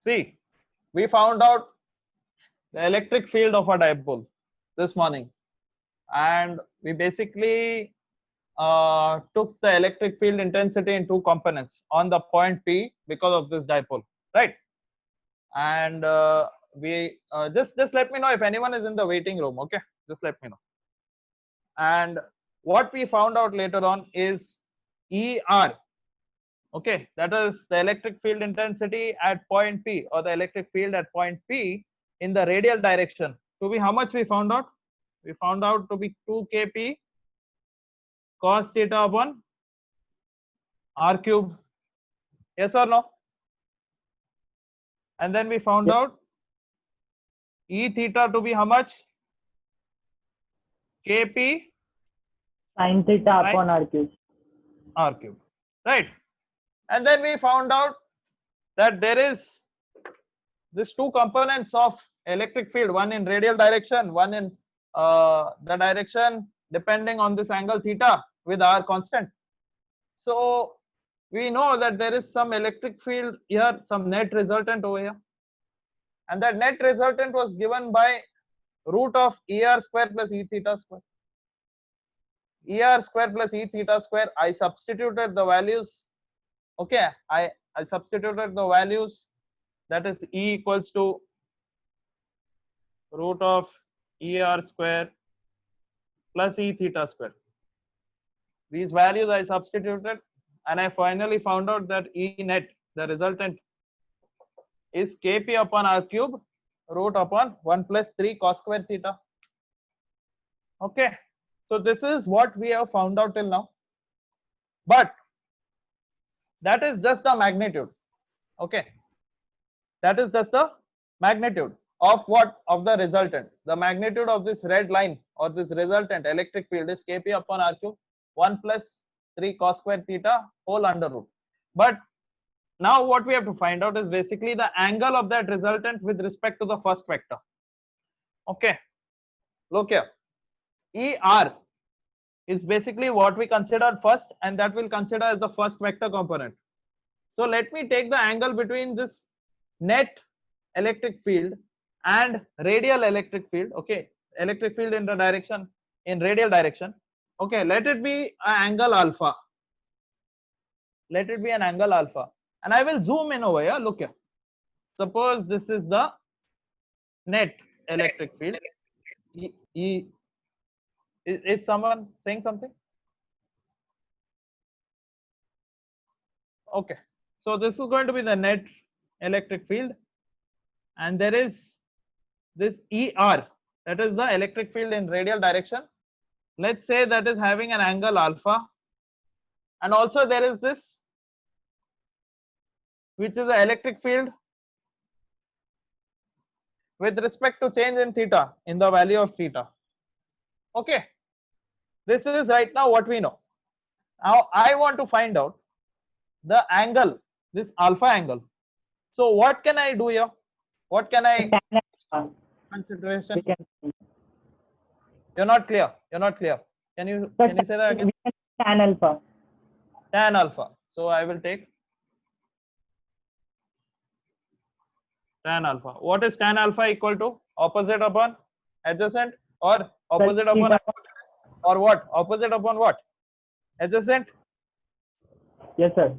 See, we found out the electric field of a dipole this morning, and we basically took the electric field intensity in two components on the point P because of this dipole, right? And we just let me know if anyone is in the waiting room. Okay, just let me know. And what we found out later on is ER. Okay, that is the electric field intensity at point P, or the electric field at point P in the radial direction, to be how much we found out? We found out to be 2 kp cos theta upon r cube. Yes or no? And then we found out E theta to be how much? Kp Sin theta upon r cube. R cube, right? And then we found out that there is these two components of electric field, one in radial direction, one in the direction depending on this angle theta with r constant. So we know that there is some electric field here, some net resultant over here, and that net resultant was given by root of ER square plus E theta square. ER square plus E theta square, I substituted the values. Okay, I substituted the values, that is E equals to root of ER square plus E theta square. These values I substituted, and I finally found out that E net, the resultant, is Kp upon r cube root upon 1 plus 3 cos square theta. Okay, so this is what we have found out till now, but that is just the magnitude. Okay, that is just the magnitude of what? Of the resultant. The magnitude of this red line or this resultant electric field is Kp upon r cube 1 plus 3 cos square theta whole under root. But now what we have to find out is basically the angle of that resultant with respect to the first vector. Okay, look here, ER is basically what we considered first, and that we'll consider as the first vector component. So let me take the angle between this net electric field and radial electric field. Okay, electric field in the direction, in radial direction. Okay, let it be an angle alpha. Let it be an angle alpha, and I will zoom in over here. Look here, suppose this is the net electric field. Is someone saying something? Okay, so this is going to be the net electric field, and there is this ER, that is the electric field in radial direction. Let's say that is having an angle alpha, and also there is this, which is the electric field with respect to change in theta, in the value of theta. Okay, this is right now what we know. Now I want to find out the angle, this alpha angle. So what can I do here? What can I consideration? You're not clear. You're not clear. Can you say that again? Tan alpha. Tan alpha. So I will take tan alpha. What is tan alpha equal to? Opposite upon adjacent, or opposite upon, or what? Opposite upon what? Adjacent? Yes, sir.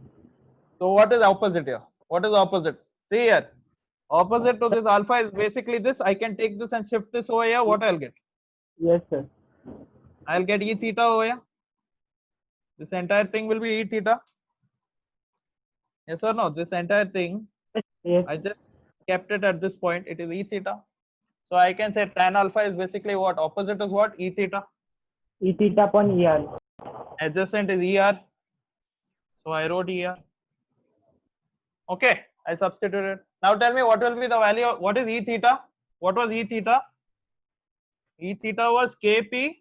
So what is opposite here? What is opposite? See here. Opposite to this alpha is basically this. I can take this and shift this over here. What I'll get? Yes, sir. I'll get E theta over here. This entire thing will be E theta. Yes or no? This entire thing, Yes. I just kept it at this point. It is E theta. So I can say tan alpha is basically what? Opposite is what? E theta. E theta upon ER. Adjacent is ER. So I wrote ER. Okay, I substituted. Now tell me what will be the value of, what is E theta? What was E theta? E theta was Kp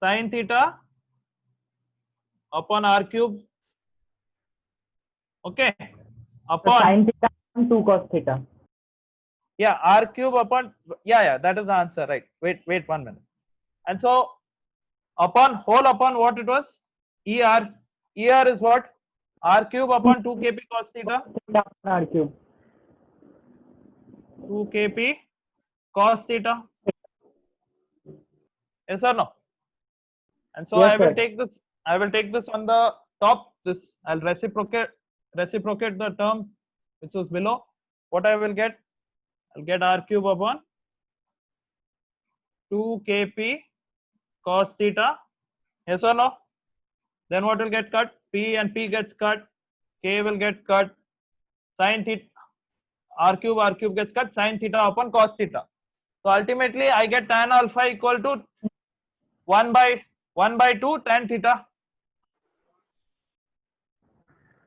sin theta upon r cube. Okay, upon Sin theta upon 2 cos theta. Yeah, r cube upon, yeah, that is the answer, right? Wait 1 minute. And so upon whole upon what it was? ER. ER is what? R cube upon 2 kp cos theta. Theta upon r cube. 2 kp cos theta. Yes or no? And so Yes, I will sir. take this. I will take this on the top. This I'll reciprocate the term which was below. What I will get? I'll get r cube upon 2 kp cos theta. Yes or no? Then what will get cut? P and P gets cut. K will get cut. Sin theta. R cube gets cut. Sin theta upon cos theta. So ultimately, I get tan alpha equal to 1 by 2 tan theta.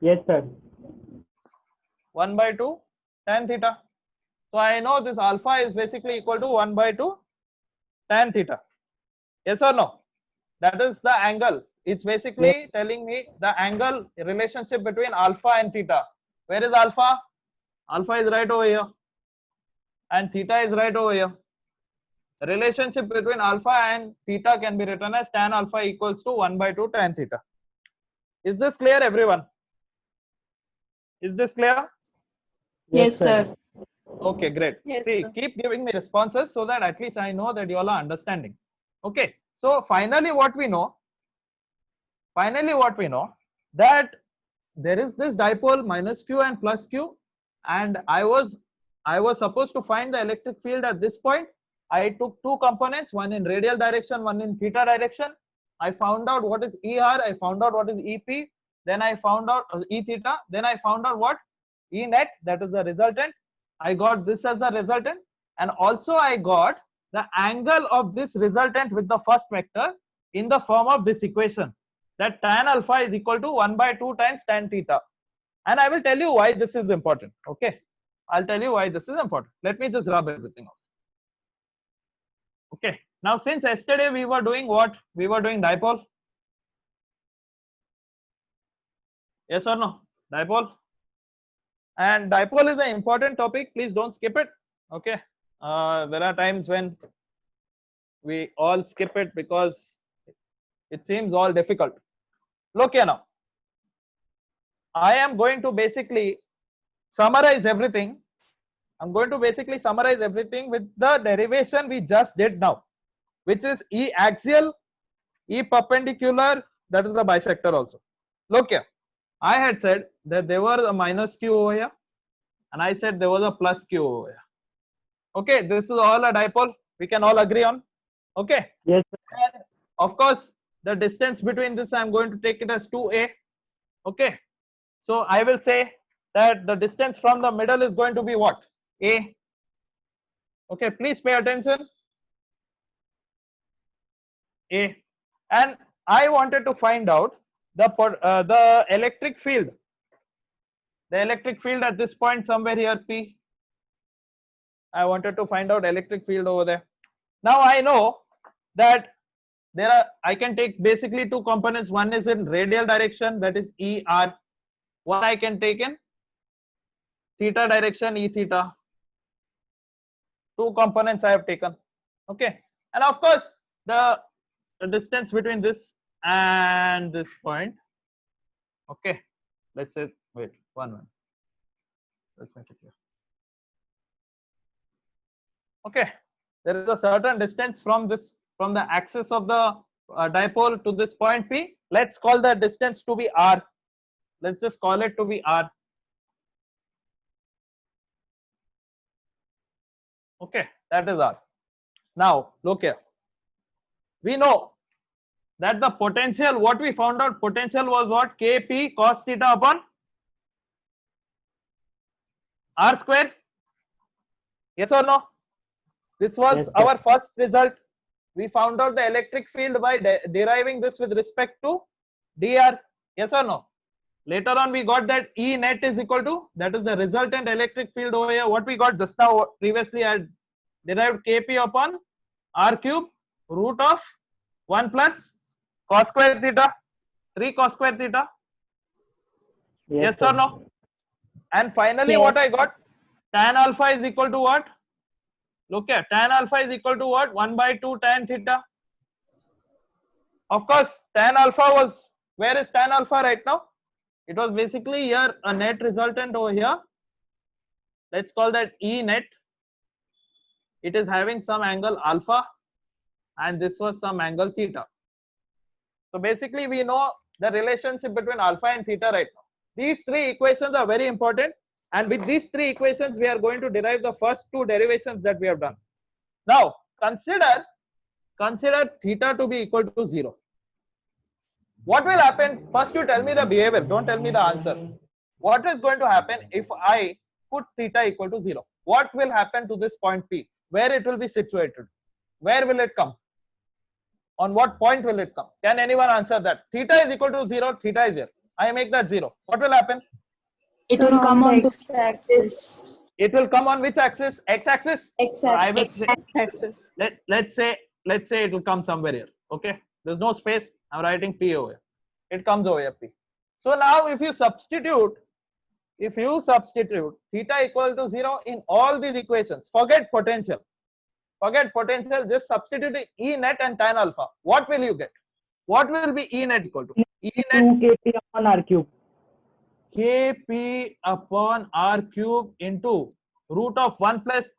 Yes, sir. 1 by 2 tan theta. So I know this alpha is basically equal to 1 by 2 tan theta. Yes or no? That is the angle. It's Yes, basically telling me the angle relationship between alpha and theta. Where is alpha? Alpha is right over here. And theta is right over here. The relationship between alpha and theta can be written as tan alpha equals to 1 by 2 tan theta. Is this clear, everyone? Is this clear? yes, Yes, sir. sir. Okay, great. Yes, See, sir. keep giving me responses so that at least I know that you all are understanding. Okay, so finally what we know that there is this dipole minus q and plus q, and I was supposed to find the electric field at this point. I took two components, one in radial direction, one in theta direction. I found out what is ER, I found out what is EP, then I found out E theta, then I found out what E net, that is the resultant. I got this as the resultant, and also I got the angle of this resultant with the first vector in the form of this equation, that tan alpha is equal to 1 by 2 times tan theta. And I will tell you why this is important. Okay, I'll tell you why this is important. Let me just rub everything off. Okay, now since yesterday we were doing what? We were doing dipole. Yes or no? Dipole. And dipole is an important topic. Please don't skip it. Okay, there are times when we all skip it because it seems all difficult. Look here now. I am going to basically summarize everything. I'm going to basically summarize everything with the derivation we just did now, which is E axial, E perpendicular, that is the bisector also. Look here, I had said that there was a minus q over here, and I said there was a plus q over here. Okay, this is all a dipole, we can all agree on. Okay, Yes, sir. and of course the distance between this I'm going to take it as 2a. Okay, so I will say that the distance from the middle is going to be what? A. Okay, please pay attention. A. And I wanted to find out the electric field. The electric field at this point somewhere here P. I wanted to find out electric field over there. Now I know that I can take basically two components. One is in radial direction, that is ER. One I can take in theta direction, E theta. Two components I have taken. Okay, and of course the distance between this and this point. Okay, let's say, wait, one. Let's make it clear. Okay, there is a certain distance from the axis of the dipole to this point P. Let's call the distance to be R. Let's just call it to be R. Okay, that is R. Now look here. We know that the potential, what we found out, potential was what? Kp cos theta upon R square. Yes or no? This was Yes, sir. our first result. We found out the electric field by deriving this with respect to dr. Yes or no? Later on we got that E net is equal to, that is the resultant electric field over here. What we got just now, previously I had derived Kp upon R cube root of 1 plus cos square theta, 3 cos square theta. Yes sir. or no? And finally what I Yes. got? Tan alpha is equal to what? Look here, tan alpha is equal to what? 1 by 2 tan theta. Of course, tan alpha was, where is tan alpha right now? It was basically here a net resultant over here. Let's call that E net. it is having some angle alpha, and this was some angle theta. So basically we know the relationship between alpha and theta right now. These three equations are very important, and with these three equations we are going to derive the first two derivations that we have done. Now consider theta to be equal to 0. What will happen? First you tell me the behavior, don't tell me the answer. What is going to happen if I put theta equal to 0? What will happen to this point P? Where it will be situated? Where will it come? On what point will it come? Can anyone answer that? Theta is equal to 0, theta is here. I make that 0. What will happen? It will come on the to x-axis. It will come on which axis? X-axis? So I will say, X-axis. let's say it will come somewhere here. Okay, there's no space. I'm writing P over here. It comes over here, P. So now if you substitute theta equal to 0 in all these equations, forget potential, just substitute E net and tan alpha. What will you get? What will be E net equal to? E net 2 kp upon r cube. Kp upon r cube into root of 1 plus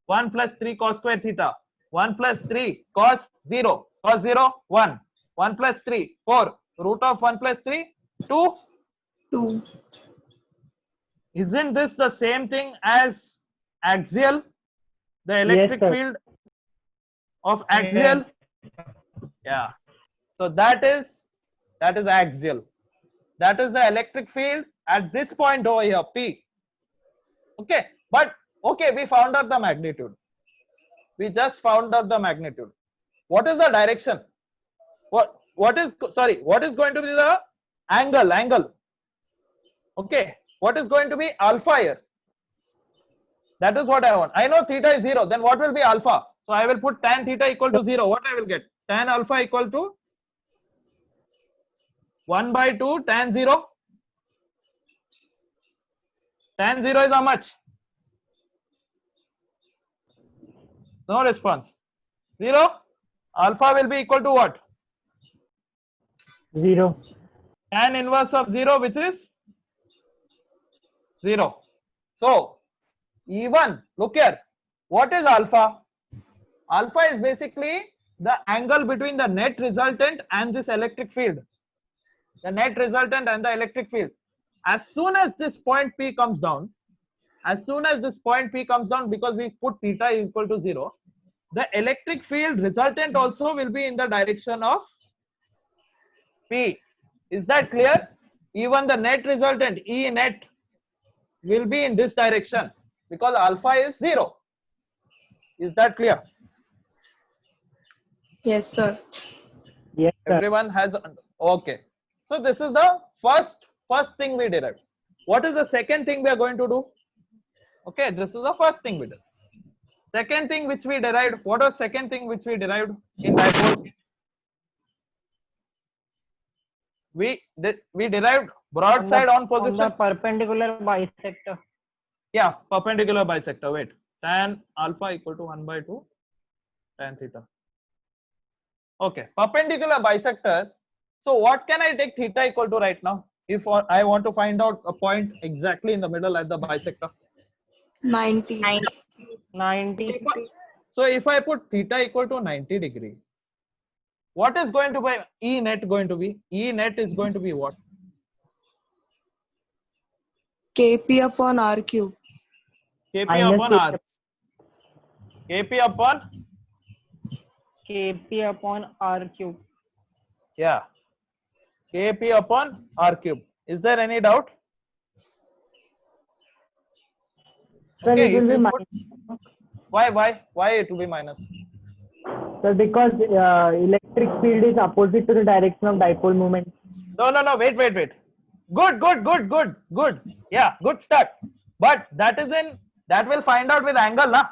3 cos square theta, 1 plus 3 cos 0, 1, 1 plus 3 4, root of 1 plus 3 2. 2. Isn't this the same thing as axial? The electric Yes, sir. field of axial? Yeah. So that is axial. That is the electric field at this point over here, P. Okay, but okay, we found out the magnitude. We just found out the magnitude. What is the direction? What is going to be the angle? Okay, what is going to be alpha here? That is what I want. I know theta is 0. Then what will be alpha? So I will put tan theta equal to 0. What I will get? Tan alpha equal to 1 by 2 tan 0. Tan 0 is how much? No response. 0. Alpha will be equal to what? 0. Tan inverse of 0, which is 0. So even, look here, what is alpha? Alpha is basically the angle between the net resultant and this electric field. The net resultant and the electric field. As soon as this point P comes down, because we put theta equal to 0, the electric field resultant also will be in the direction of P. Is that clear? Even the net resultant, E net, will be in this direction because alpha is 0. Is that clear? Yes, sir. Yes, sir. Everyone has, okay. So this is the first thing we derived. What is the second thing we are going to do? Okay, this is the first thing we did. Second thing which we derived, what was second thing which we derived in dipole? We derived broadside on position. On the perpendicular bisector. Yeah, perpendicular bisector. Wait, tan alpha equal to 1 by 2 tan theta. Okay, perpendicular bisector. So what can I take theta equal to right now? If I want to find out a point exactly in the middle at the bisector. 90. 90. So if I put theta equal to 90 degree, what is going to be E net going to be? E net is going to be what? Kp upon r cube. Kp Minus upon R. Kp upon? Kp upon r cube. Yeah. Kp upon R cube. Is there any doubt? Sir, Okay, it will if be you minus. Why it will be minus? Sir, because electric field is opposite to the direction of dipole moment. No, wait. Good. Yeah, good start. But that will find out with angle, na?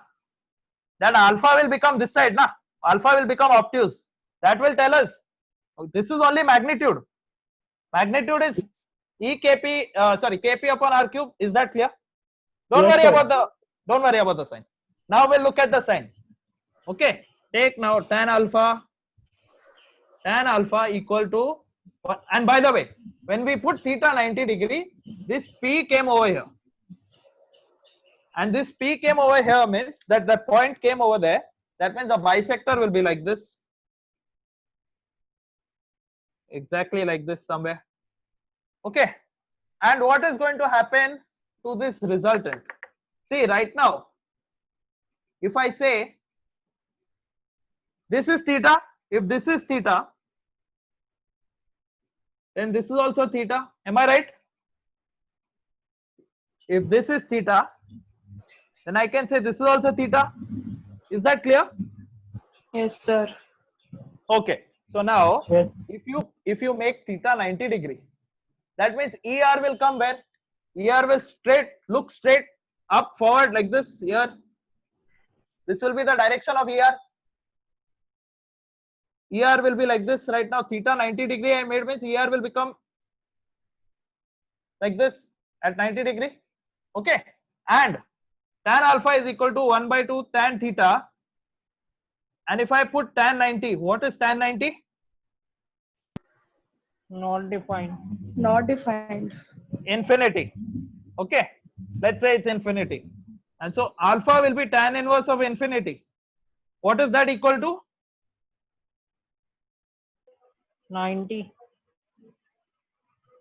That alpha will become this side, na? Alpha will become obtuse. That will tell us. This is only magnitude. Magnitude is Kp upon R cube. Is that clear? Don't Yes, worry sir. about the sign. Now we'll look at the sign. Okay. Take now tan alpha equal to, and by the way, when we put theta 90 degree, this P came over here. and this P came over here means that the point came over there. That means the bisector will be like this. Exactly like this somewhere. Okay. And what is going to happen to this resultant? See, right now, if I say this is theta, if this is theta, then this is also theta. Am I right? If this is theta, then I can say this is also theta. Is that clear? Yes, sir. Okay. So now, Yes. if you make theta 90 degree, that means ER will come where? ER will look straight up forward like this here. This will be the direction of ER. ER will be like this right now. Theta 90 degree I made means ER will become like this at 90 degree. Okay. And tan alpha is equal to 1 by 2 tan theta. And if I put tan 90, what is tan 90? Not defined. Not defined. Infinity. Okay. Let's say it's infinity. And so alpha will be tan inverse of infinity. What is that equal to? 90.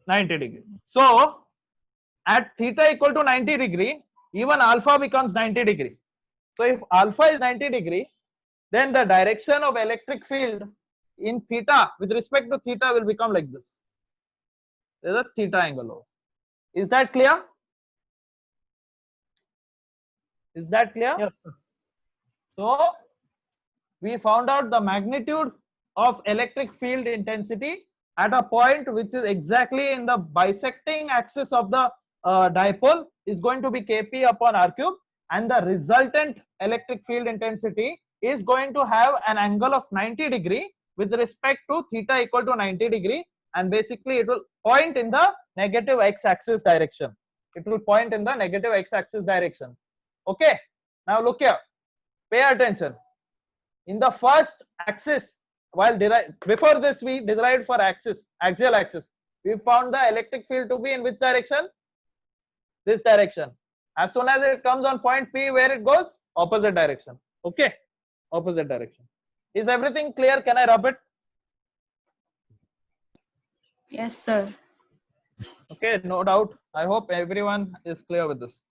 90 degree. So at theta equal to 90 degree, even alpha becomes 90 degree. So if alpha is 90 degree, then the direction of electric field in theta with respect to theta will become like this. There's a theta angle over. Is that clear? Is that clear? Yes, sir. So we found out the magnitude of electric field intensity at a point which is exactly in the bisecting axis of the dipole is going to be Kp upon r cube, and the resultant electric field intensity is going to have an angle of 90 degree with respect to theta equal to 90 degree, and basically it will point in the negative x-axis direction. It will point in the negative x-axis direction. Okay. Now look here. Pay attention. In the first axis, before this we derived for axial axis, we found the electric field to be in which direction? This direction. As soon as it comes on point P, where it goes? Opposite direction. Okay. Opposite direction. Is everything clear? Can I rub it? Yes, sir. Okay, no doubt. I hope everyone is clear with this.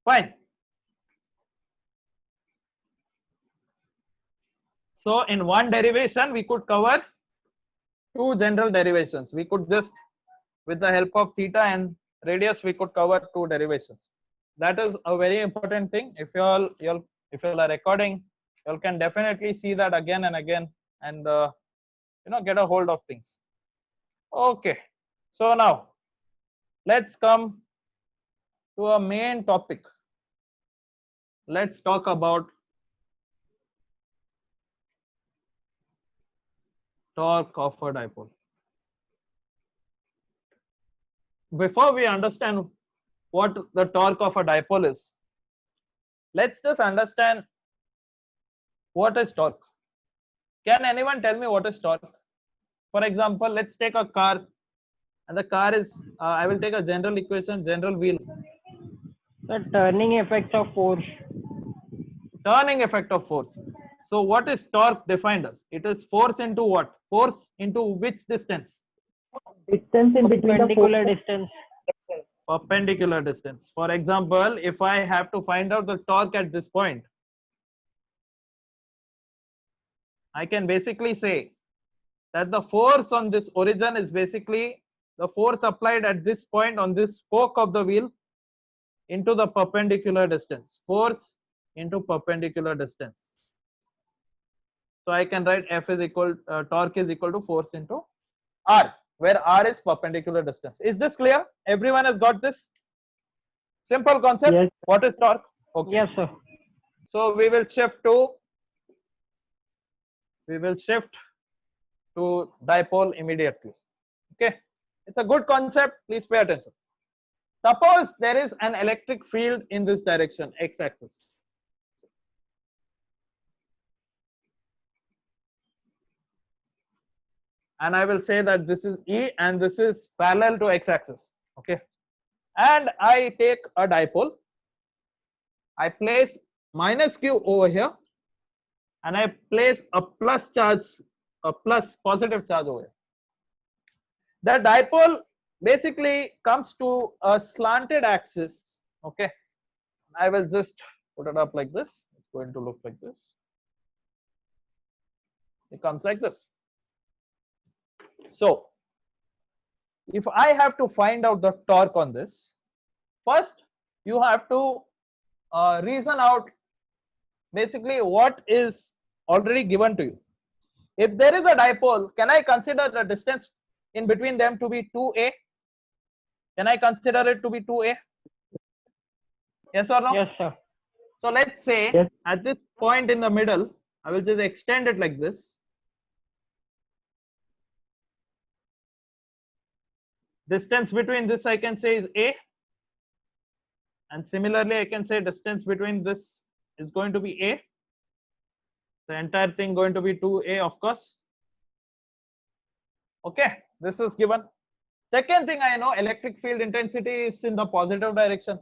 Fine. So in one derivation, we could cover two general derivations. We could just, with the help of theta and radius, we could cover two derivations. That is a very important thing. If you all are recording, you all can definitely see that again and again, and get a hold of things. Okay. So now let's come to a main topic. Let's talk about torque of a dipole. Before we understand what the torque of a dipole is, let's just understand what is torque. Can anyone tell me what is torque? For example, let's take a car, and the car is, I will take a general equation, general wheel. The turning effect of force. Turning effect of force. So what is torque defined as? It is force into what? Force into which distance? Distance in between the perpendicular distance. Perpendicular distance. For example, if I have to find out the torque at this point, I can basically say that the force on this origin is basically the force applied at this point on this spoke of the wheel into the perpendicular distance. Force into perpendicular distance. So I can write F is equal, torque is equal to force into R, where R is perpendicular distance. Is this clear? Everyone has got this? Simple concept. Yes. What is torque? Okay. Yes, sir. So we will shift to dipole immediately. Okay. It's a good concept. Please pay attention. Suppose there is an electric field in this direction, x-axis. And I will say that this is E and this is parallel to x-axis. Okay. And I take a dipole. I place minus q over here, and I place a plus charge, a plus positive charge over here. The dipole basically comes to a slanted axis. Okay, I will just put it up like this. It's going to look like this. It comes like this. So if I have to find out the torque on this, first you have to reason out basically what is already given to you. If there is a dipole, can I consider the distance in between them to be 2a? Can I consider it to be 2a? Yes or no? Yes, sir. So let's say Yes. at this point in the middle, I will just extend it like this. Distance between this I can say is a, and similarly I can say distance between this is going to be a. The entire thing going to be 2a, of course. Okay, this is given. Second thing, I know electric field intensity is in the positive direction.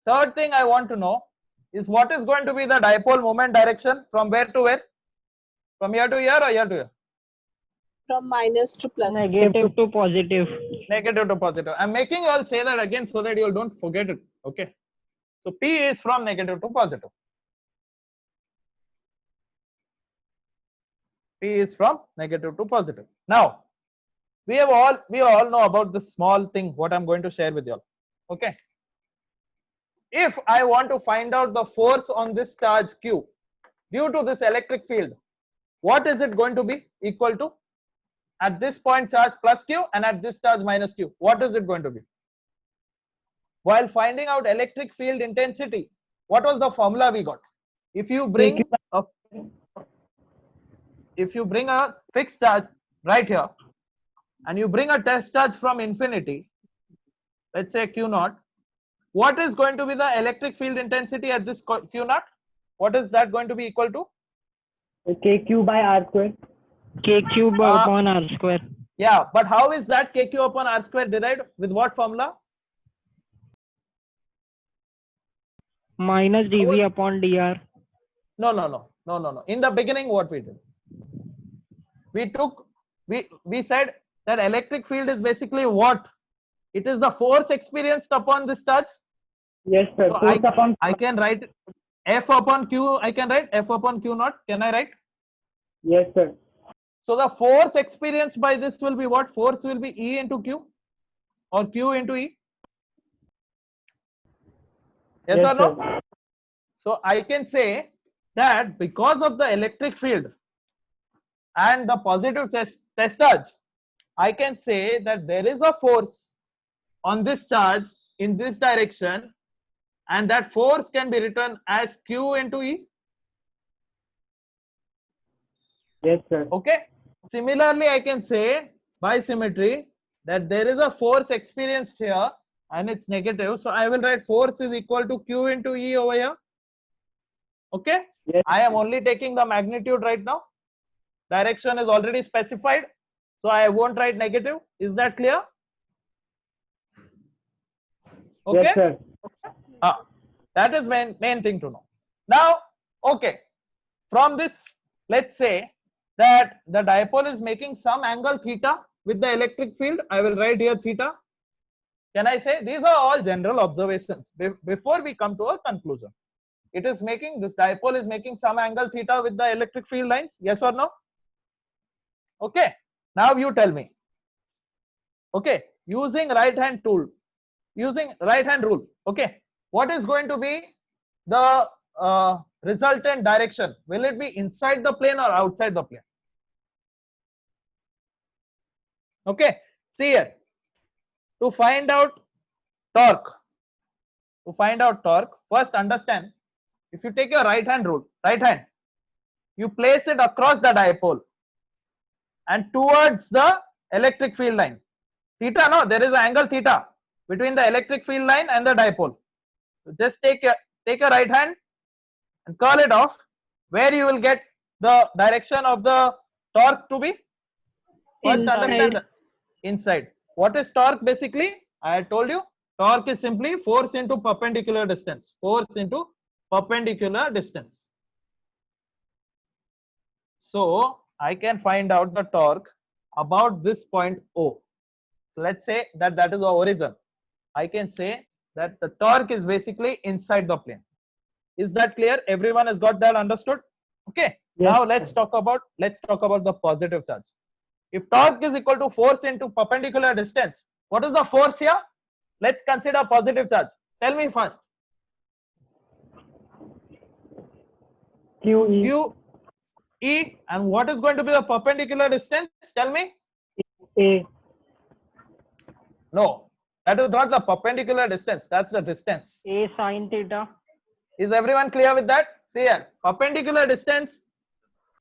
Third thing I want to know is what is going to be the dipole moment direction from where to where? From here to here or here to here? From minus to plus. Negative to positive. Negative to positive. I'm making you all say that again so that you all don't forget it. Okay. So P is from negative to positive. P is from negative to positive. Now, we all know about this small thing what I'm going to share with you all. Okay. If I want to find out the force on this charge Q due to this electric field, what is it going to be equal to? At this point charge plus Q and at this charge minus Q. What is it going to be? While finding out electric field intensity, what was the formula we got? If you bring a fixed charge right here and you bring a test charge from infinity, let's say Q naught, what is going to be the electric field intensity at this Q naught? What is that going to be equal to? KQ by R square. KQ upon R square. Yeah, but how is that KQ upon R square derived? With what formula? Minus dV upon dr. No. In the beginning, what we did? We said that electric field is basically what? It is the force experienced upon this charge. Yes, sir. So I can write F upon Q. I can write F upon Q naught. Can I write? Yes, sir. So the force experienced by this will be what? Force will be E into Q or Q into E. Yes or no? Sir. So I can say that because of the electric field and the positive test charge, I can say that there is a force on this charge in this direction, and that force can be written as Q into E. Yes, sir. Okay. Similarly, I can say by symmetry that there is a force experienced here and it's negative. So I will write force is equal to Q into E over here. Okay. Yes. I am only taking the magnitude right now. Direction is already specified. So I won't write negative. Is that clear? Okay. Yes, sir. That is main thing to know. Now, okay. From this, let's say that the dipole is making some angle theta with the electric field. I will write here theta. Can I say these are all general observations before we come to a conclusion? It is making, this dipole is making some angle theta with the electric field lines. Yes or no? Okay. Now you tell me. Okay. Using right hand rule. Okay. What is going to be the resultant direction? Will it be inside the plane or outside the plane? Okay. See here. To find out torque, first understand, if you take your right hand rule, you place it across the dipole and towards the electric field line. Theta, no, there is an angle theta between the electric field line and the dipole. So just take a right hand and curl it off, where you will get the direction of the torque to be. First understand that. Inside. What is torque basically? I told you, torque is simply force into perpendicular distance. Force into perpendicular distance. So I can find out the torque about this point O. So let's say that that is the origin. I can say that the torque is basically inside the plane. Is that clear? Everyone has got that understood? Okay. Yes, Now let's talk about the positive charge. If torque is equal to force into perpendicular distance, what is the force here? Let's consider positive charge. Tell me first. QE. Q E, and what is going to be the perpendicular distance? Tell me. A. No, that is not the perpendicular distance. That's the distance. A sin theta. Is everyone clear with that? See here, perpendicular distance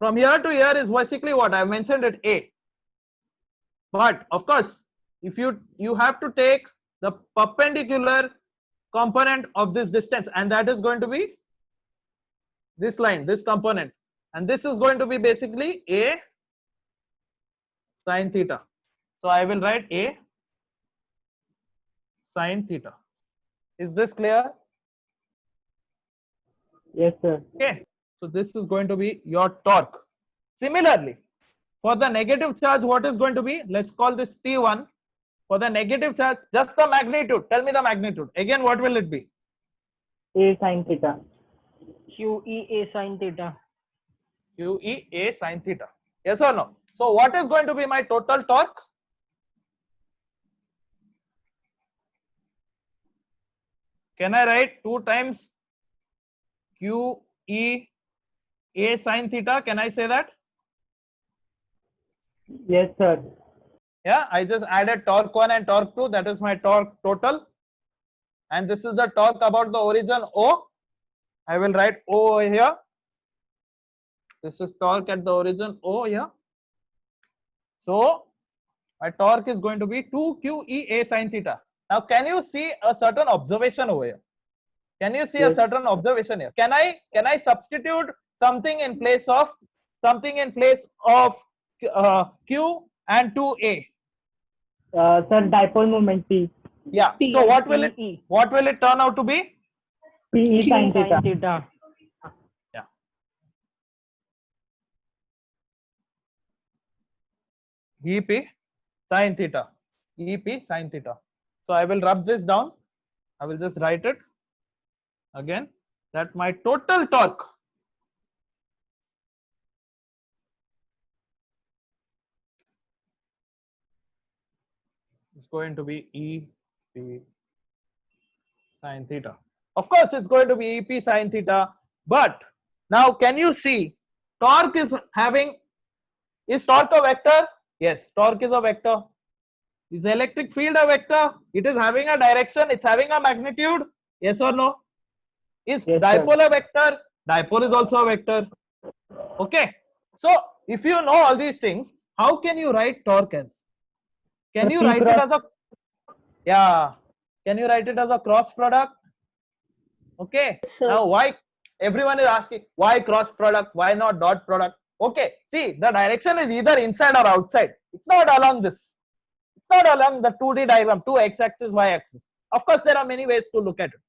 from here to here is basically what I mentioned it A. But of course, if you have to take the perpendicular component of this distance, and that is going to be this line, this component, and this is going to be basically A sin theta. So I will write A sin theta. Is this clear? Yes, sir. Okay, so this is going to be your torque. Similarly, for the negative charge, what is going to be? Let's call this T1. For the negative charge, just the magnitude. Tell me the magnitude. Again, what will it be? A sin theta. QE A sin theta. QE A sin theta. Yes or no? So what is going to be my total torque? Can I write 2 times QE A sin theta? Can I say that? Yes, sir. Yeah, I just added torque 1 and torque 2. That is my torque total. And this is the torque about the origin O. I will write O over here. This is torque at the origin O here. So my torque is going to be 2QE A sin theta. Now, can you see a certain observation over here? Can you see a Yes. certain observation here? Can I substitute something in place of Q and 2A? Sir, dipole moment P. Yeah. P. So what will PE. it turn out to be? PE sin P. theta. Yeah. EP sin theta. EP sin theta. So I will rub this down. I will just write it again, that my total torque is going to be EP sin theta. Of course, it's going to be EP sin theta. But now, can you see torque is torque a vector? Yes, torque is a vector. Is electric field a vector? It is having a direction. It's having a magnitude. Yes or no? Is Yes, dipole a vector? Dipole is also a vector. Okay. So if you know all these things, how can you write torque as? Can you write it as a Can you write it as a cross product? Okay. Sir. Now why everyone is asking why cross product? Why not dot product? Okay. See, the direction is either inside or outside. It's not along this. It's not along the 2D diagram, 2 x-axis, y-axis. Of course, there are many ways to look at it.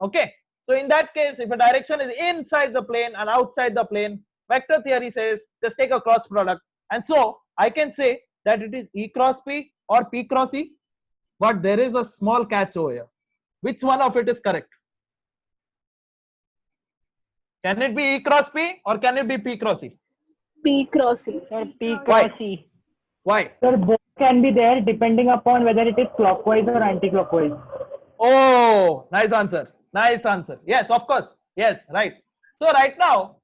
Okay. So in that case, if a direction is inside the plane and outside the plane, vector theory says just take a cross product. And so I can say that it is E cross P or P cross E. But there is a small catch over here. Which one of it is correct? Can it be E cross P or can it be P cross E? P cross E. Sir, P Why? cross E. Why? Sir, both can be there depending upon whether it is clockwise or anti-clockwise. Oh, nice answer. Nice answer. Yes, of course. Yes, right. So right now,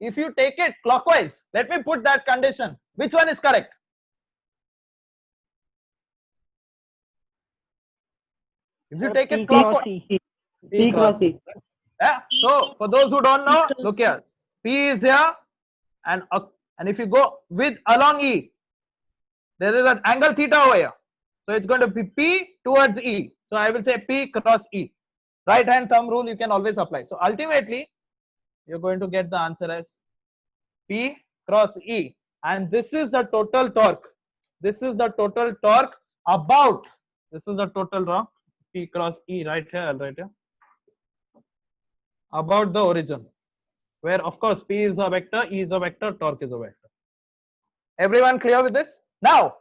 if you take it clockwise, let me put that condition. Which one is correct? If you take it clockwise, E. P cross E. yeah. So for those who don't know, look here. P is here, and if you go with along E, there is an angle theta over here. So it's going to be P towards E. So I will say P cross E. Right hand thumb rule you can always apply. So ultimately, you're going to get the answer as P cross E. And this is the total torque. This is the total torque about, this is the total torque, P cross E right here, right here. about the origin, where of course P is a vector, E is a vector, torque is a vector. Everyone clear with this? Now,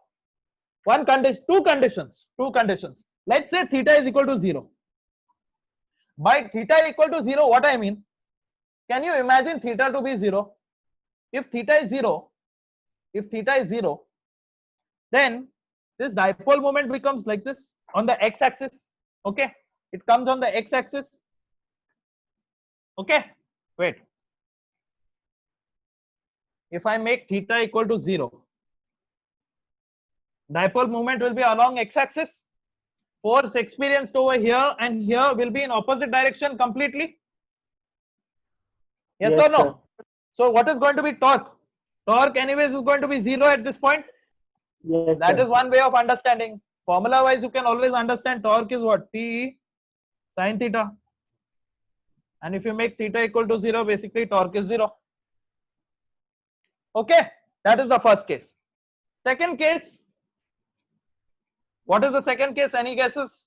one condition, two conditions. Let's say theta is equal to 0. By theta equal to 0, what I mean? Can you imagine theta to be 0? If theta is 0, then this dipole moment becomes like this on the x-axis. Okay, it comes on the x-axis. Okay, wait. If I make theta equal to 0, dipole moment will be along x-axis. Force experienced over here and here will be in opposite direction completely. Yes or no? sir. So what is going to be torque? Torque anyways is going to be 0 at this point. Yes, That sir. is one way of understanding. Formula wise you can always understand torque is what? P sin theta. And if you make theta equal to 0, basically torque is 0. Okay, that is the first case. Second case, what is the second case? Any guesses?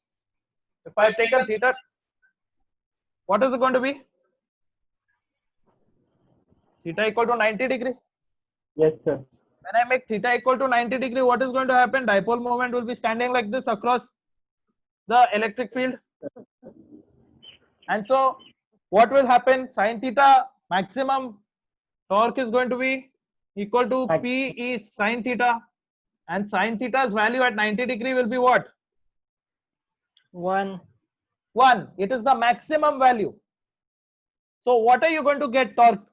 If I have taken theta, what is it going to be? Theta equal to 90 degree. Yes, sir. When I make theta equal to 90 degree, what is going to happen? Dipole moment will be standing like this across the electric field. And so what will happen? Sin theta maximum torque is going to be equal to P is sin theta, and sin theta's value at 90 degree will be what? 1. 1. It is the maximum value. So what are you going to get torque?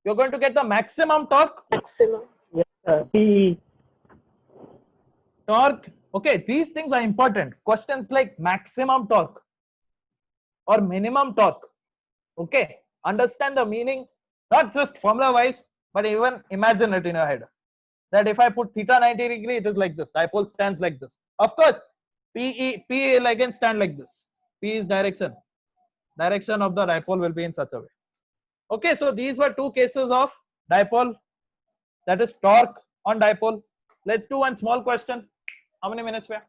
You're going to get the maximum torque. Maximum. Yes, sir. P. Torque. Okay, these things are important. Questions like maximum torque or minimum torque. Okay, understand the meaning, not just formula wise, but even imagine it in your head. That if I put theta 90 degree, it is like this. Dipole stands like this. Of course, P will again stand like this. P is direction. Direction of the dipole will be in such a way. Okay, so these were two cases of dipole, that is torque on dipole. Let's do one small question. How many minutes we have?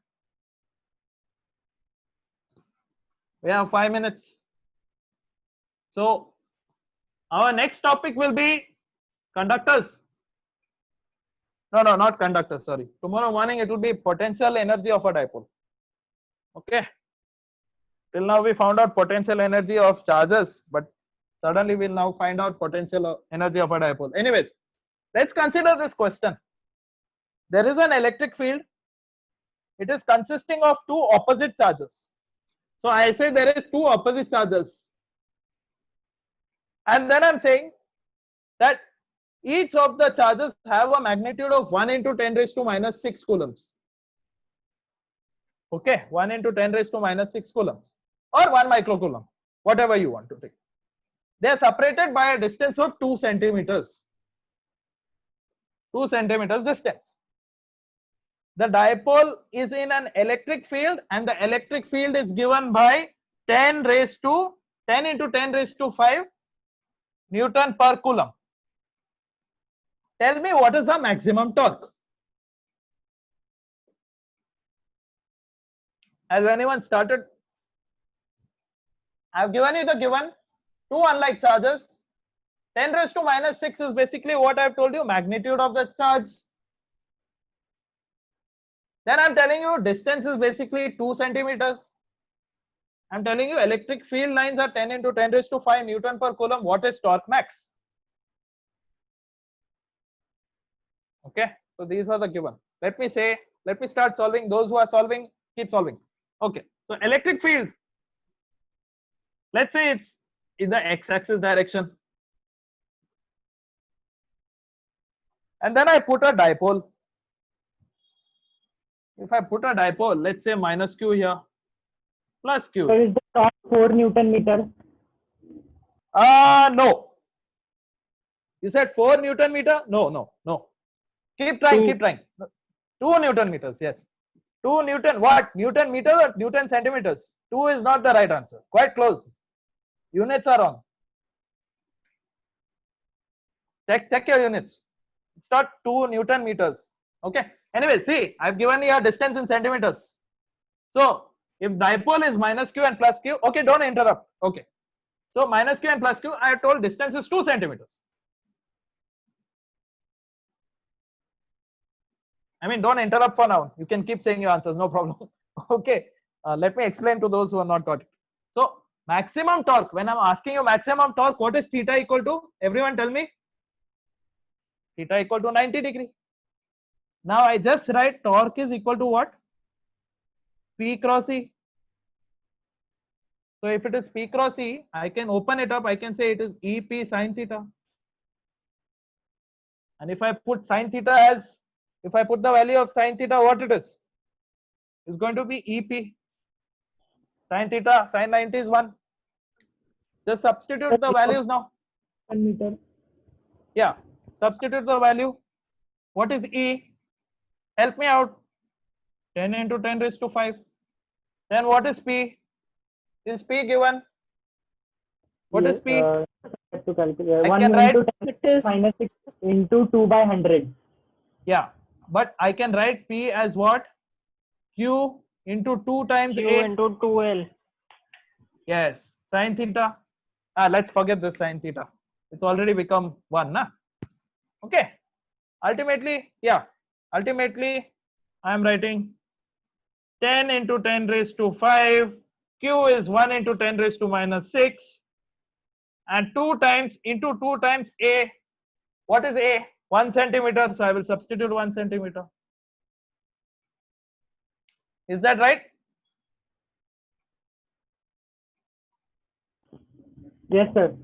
We have 5 minutes. So our next topic will be conductors. No, not conductors, sorry. Tomorrow morning it will be potential energy of a dipole. Okay. Till now we found out potential energy of charges, but suddenly we'll now find out potential energy of a dipole. Anyways, let's consider this question. There is an electric field. It is consisting of two opposite charges. So I say there is two opposite charges. And then I'm saying that each of the charges have a magnitude of 1 into 10 raised to minus 6 coulombs. Okay, 1 into 10 raised to minus 6 coulombs or 1 microcoulomb, whatever you want to take. They are separated by a distance of 2 centimeters. 2 centimeters distance. The dipole is in an electric field and the electric field is given by 10 into 10 raised to 5 Newton per coulomb. Tell me what is the maximum torque? Has anyone started? I have given you the given two unlike charges. 10 raised to minus 6 is basically what I have told you, magnitude of the charge. Then I am telling you distance is basically 2 centimeters. I am telling you electric field lines are 10 into 10 raised to 5 Newton per coulomb. What is torque max? Okay, so these are the given. Let me start solving. Those who are solving, keep solving. Okay, so electric field, let's say it's in the x-axis direction. And then I put a dipole. If I put a dipole, let's say minus q here, plus q. So is the torque 4 Newton meter? No. You said 4 Newton meter? No. Keep trying. 2 Newton meters, yes. 2 Newton, what? Newton meter or Newton centimeters? 2 is not the right answer. Quite close. Units are wrong. Check your units. It's not 2 Newton meters. Okay. Anyway, see, I've given you a distance in centimeters. So, if dipole is minus q and plus q, okay, don't interrupt. Okay. So minus q and plus q, I have told distance is 2 centimeters. I mean, don't interrupt for now. You can keep saying your answers, no problem. Okay, let me explain to those who are not got it. So maximum torque, when I'm asking you maximum torque, what is theta equal to? Everyone tell me. Theta equal to 90 degree. Now I just write torque is equal to what? P cross E. So if it is P cross E, I can open it up. I can say it is EP sine theta. And if I put sine theta as, if I put the value of sine theta, what it is? It's going to be EP. Sine theta, sine 90 is 1. Just substitute the values now. 1 meter. Yeah, substitute the value. What is E? Help me out. 10 into 10 raised to 5. Then what is P? Is P given? What is P? I have to calculate. I 1 can into write- 10 It is minus 6 into 2 by 100. Yeah, but I can write P as what? Q into 2 times Q A. into 2L. Yes, sine theta. Let's forget this sine theta. It's already become 1, na? Okay. Ultimately, yeah. Ultimately, I am writing 10 into 10 raised to 5. Q is 1 into 10 raised to minus 6. And 2 times into 2 times A. What is A? 1 centimeter. So I will substitute 1 centimeter. Is that right? Yes, sir.